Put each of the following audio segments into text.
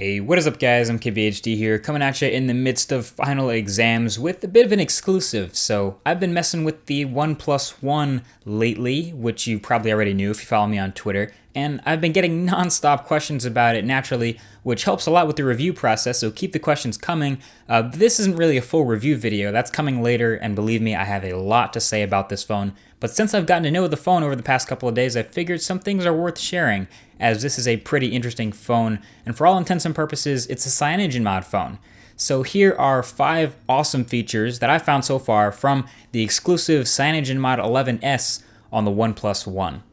Hey, what is up guys, I'm KBHD here, coming at you in the midst of final exams with a bit of an exclusive. So, I've been messing with the OnePlus One lately, which you probably already knew if you follow me on Twitter, and I've been getting non-stop questions about it naturally, which helps a lot with the review process, so keep the questions coming. This isn't really a full review video, that's coming later, and believe me, I have a lot to say about this phone. But since I've gotten to know the phone over the past couple of days, I figured some things are worth sharing, as this is a pretty interesting phone, and for all intents and purposes, it's a CyanogenMod phone. So here are 5 awesome features that I found so far from the exclusive CyanogenMod 11S on the OnePlus One.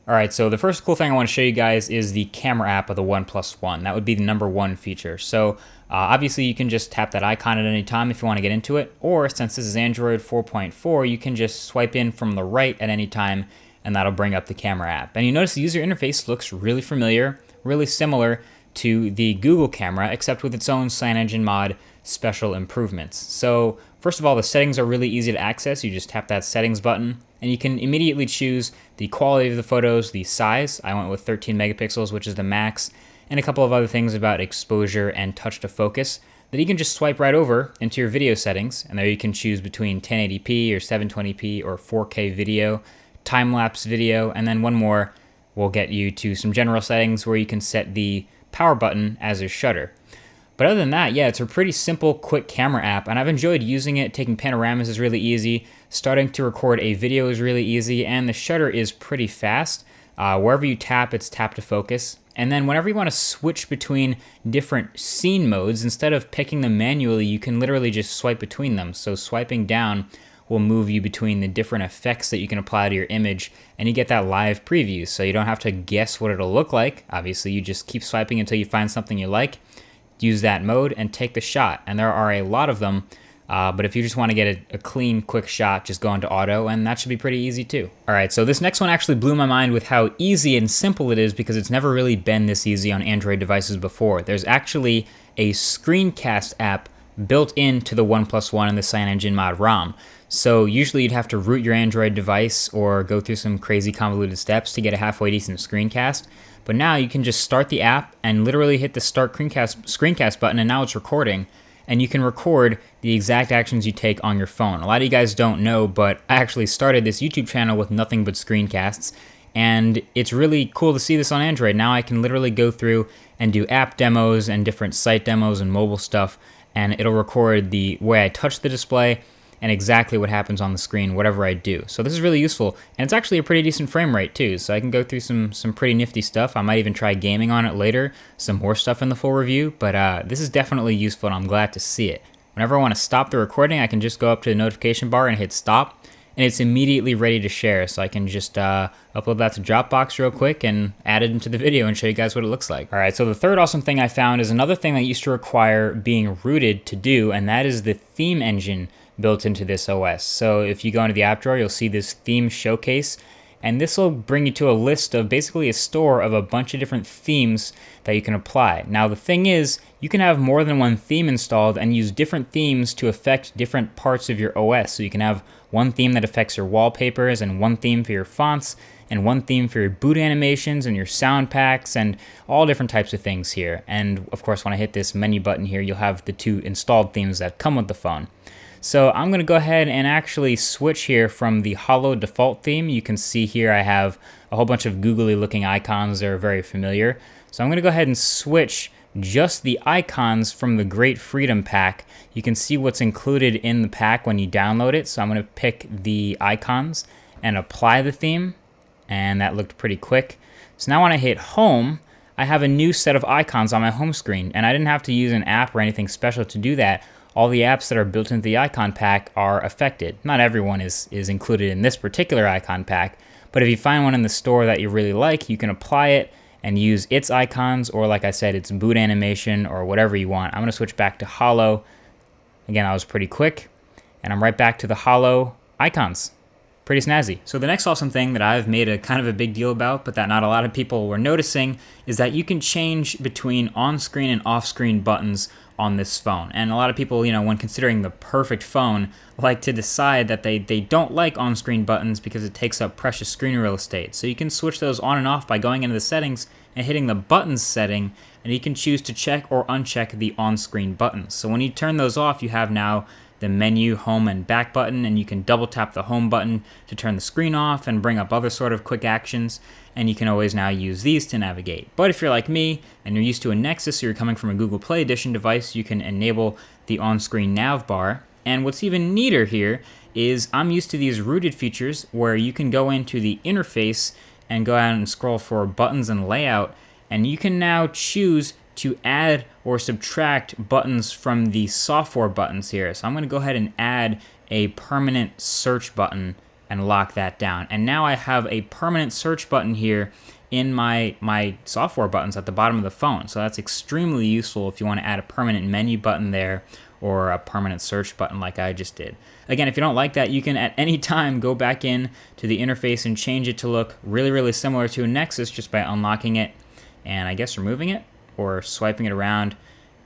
Alright, so the first cool thing I want to show you guys is the camera app of the OnePlus One. That would be the #1 feature. So obviously you can just tap that icon at any time if you want to get into it, or since this is Android 4.4, you can just swipe in from the right at any time and that'll bring up the camera app. And you notice the user interface looks really familiar, really similar to the Google camera, except with its own CyanogenMod special improvements. So first of all, the settings are really easy to access. You just tap that settings button and you can immediately choose the quality of the photos, the size. I went with 13 megapixels, which is the max, and a couple of other things about exposure and touch to focus that you can just swipe right over into your video settings. And there you can choose between 1080p or 720p or 4K video, time-lapse video, and then one more will get you to some general settings where you can set the power button as a shutter. But other than that, yeah, it's a pretty simple, quick camera app, and I've enjoyed using it. Taking panoramas is really easy, starting to record a video is really easy, and the shutter is pretty fast. Wherever you tap, it's tap to focus. And then whenever you want to switch between different scene modes, instead of picking them manually, you can literally just swipe between them. So swiping down will move you between the different effects that you can apply to your image, and you get that live preview, so you don't have to guess what it'll look like. Obviously, you just keep swiping until you find something you like, use that mode, and take the shot. And there are a lot of them, but if you just want to get a clean, quick shot, just go into auto, and that should be pretty easy too. Alright, so this next one actually blew my mind with how easy and simple it is, because it's never really been this easy on Android devices before. There's actually a screencast app built into the OnePlus One and the CyanogenMod ROM. So usually you'd have to root your Android device or go through some crazy convoluted steps to get a halfway decent screencast. But now you can just start the app and literally hit the start screencast button, and now it's recording. And you can record the exact actions you take on your phone. A lot of you guys don't know, but I actually started this YouTube channel with nothing but screencasts. And it's really cool to see this on Android. Now I can literally go through and do app demos and different site demos and mobile stuff, and it'll record the way I touch the display and exactly what happens on the screen, whatever I do. So this is really useful, and it's actually a pretty decent frame rate too, so I can go through some pretty nifty stuff. I might even try gaming on it later, some more stuff in the full review, but this is definitely useful, and I'm glad to see it. Whenever I want to stop the recording, I can just go up to the notification bar and hit stop, and it's immediately ready to share, so I can just upload that to Dropbox real quick and add it into the video and show you guys what it looks like. Alright, so the third awesome thing I found is another thing that used to require being rooted to do, and that is the theme engine built into this OS. So if you go into the app drawer, you'll see this theme showcase, and this will bring you to a list of basically a store of a bunch of different themes that you can apply. Now the thing is, you can have more than one theme installed and use different themes to affect different parts of your OS. So you can have one theme that affects your wallpapers, and one theme for your fonts, and one theme for your boot animations and your sound packs, and all different types of things here. And of course, when I hit this menu button here, you'll have the 2 installed themes that come with the phone. So I'm going to go ahead and actually switch here from the Holo default theme. You can see here I have a whole bunch of googly looking icons that are very familiar. So I'm going to go ahead and switch just the icons from the Great Freedom Pack. You can see what's included in the pack when you download it. So I'm going to pick the icons and apply the theme, and that looked pretty quick. So now when I hit home, I have a new set of icons on my home screen, and I didn't have to use an app or anything special to do that. All the apps that are built into the icon pack are affected. Not everyone is included in this particular icon pack, but if you find one in the store that you really like, you can apply it and use its icons, or like I said, its boot animation or whatever you want. I'm going to switch back to Holo. Again, that was pretty quick, and I'm right back to the Holo icons. Pretty snazzy. So the next awesome thing that I've made a kind of a big deal about, but that not a lot of people were noticing, is that you can change between on-screen and off-screen buttons on this phone. And a lot of people, when considering the perfect phone, like to decide that they don't like on-screen buttons because it takes up precious screen real estate. So you can switch those on and off by going into the settings and hitting the buttons setting, and you can choose to check or uncheck the on-screen buttons. So when you turn those off, you have now the menu, home, and back button, and you can double tap the home button to turn the screen off and bring up other sort of quick actions, and you can always now use these to navigate. But if you're like me and you're used to a Nexus or you're coming from a Google Play Edition device, you can enable the on-screen nav bar. And what's even neater here is I'm used to these rooted features where you can go into the interface and go out and scroll for buttons and layout, and you can now choose to add or subtract buttons from the software buttons here. So I'm going to go ahead and add a permanent search button and lock that down. And now I have a permanent search button here in my software buttons at the bottom of the phone. So that's extremely useful if you want to add a permanent menu button there or a permanent search button like I just did. Again, if you don't like that, you can at any time go back in to the interface and change it to look really, really similar to a Nexus just by unlocking it and I guess removing it or swiping it around,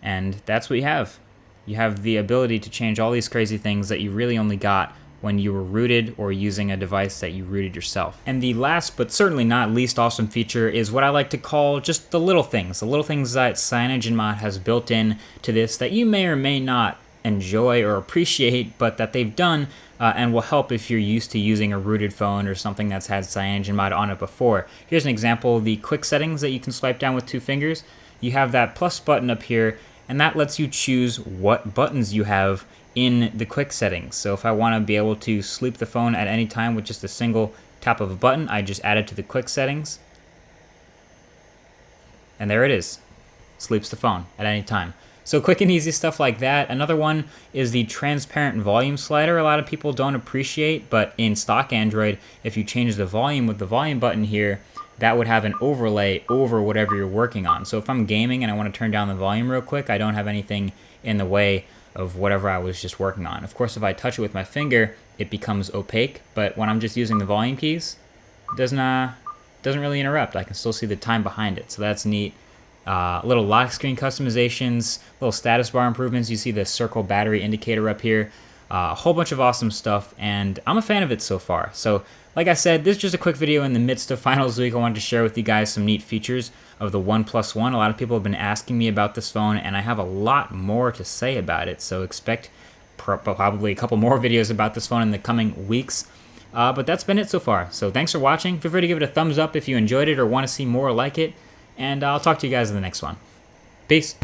and that's what you have. You have the ability to change all these crazy things that you really only got when you were rooted or using a device that you rooted yourself. And the last but certainly not least awesome feature is what I like to call just the little things that CyanogenMod has built in to this that you may or may not enjoy or appreciate, but that they've done and will help if you're used to using a rooted phone or something that's had CyanogenMod on it before. Here's an example of the quick settings that you can swipe down with 2 fingers. You have that plus button up here, and that lets you choose what buttons you have in the quick settings. So if I want to be able to sleep the phone at any time with just a single tap of a button, I just add it to the quick settings. And there it is. Sleeps the phone at any time. So quick and easy stuff like that. Another one is the transparent volume slider. A lot of people don't appreciate, but in stock Android, if you change the volume with the volume button here, that would have an overlay over whatever you're working on. So if I'm gaming and I want to turn down the volume real quick, I don't have anything in the way of whatever I was just working on. Of course, if I touch it with my finger, it becomes opaque, but when I'm just using the volume keys, it doesn't really interrupt. I can still see the time behind it, so that's neat. Little lock screen customizations, little status bar improvements. You see the circle battery indicator up here. A whole bunch of awesome stuff, and I'm a fan of it so far. So like I said, this is just a quick video in the midst of finals week. I wanted to share with you guys some neat features of the OnePlus One. A lot of people have been asking me about this phone, and I have a lot more to say about it, so expect probably a couple more videos about this phone in the coming weeks. But that's been it so far. So thanks for watching. Feel free to give it a thumbs up if you enjoyed it or want to see more like it, and I'll talk to you guys in the next one. Peace.